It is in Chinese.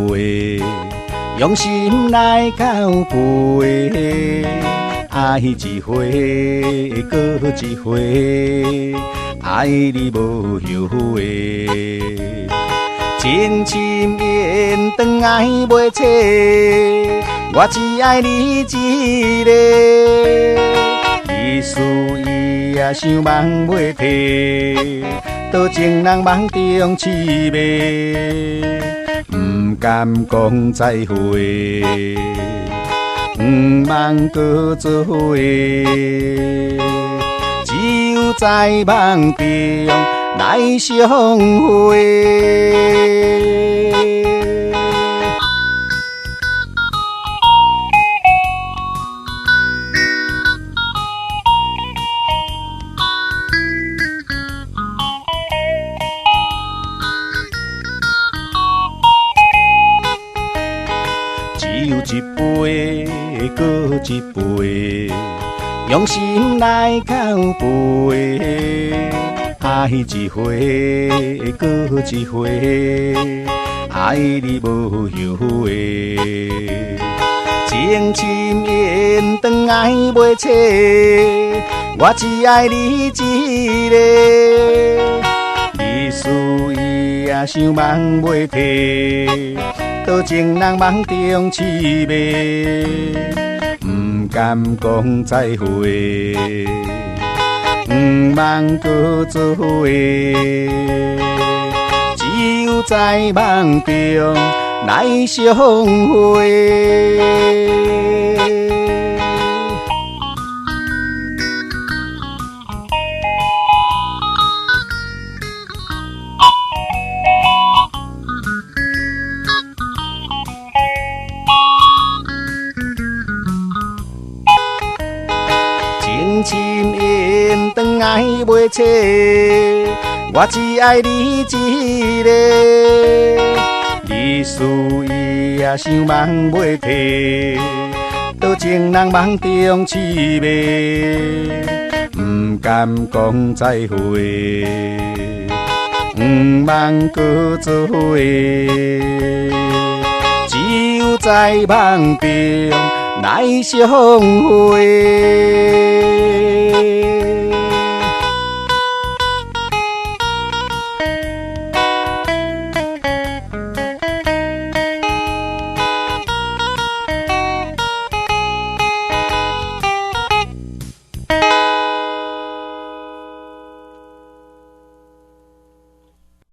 会，用心来交陪，爱一回，搁一回，爱你无后悔。真情缘长爱袂切，我只爱你一个。意思伊也想梦袂提，多情人梦中凄迷，不敢讲再会，不茫搁做伙，只有在梦中来相会。只有一杯，搁一杯，用心来交陪，爱一回，搁一回，爱你无后悔。情深缘长爱袂切，我只爱你一个。意思伊也想梦袂提，多情人梦中凄迷，不敢讲再会，不茫搁做伙，只有在梦中来相会。情深缘长爱袂切，我只爱你一个。意思伊也想梦袂提，多情人梦中凄迷，不敢讲再会，不茫搁做伙，只有在梦中来相会。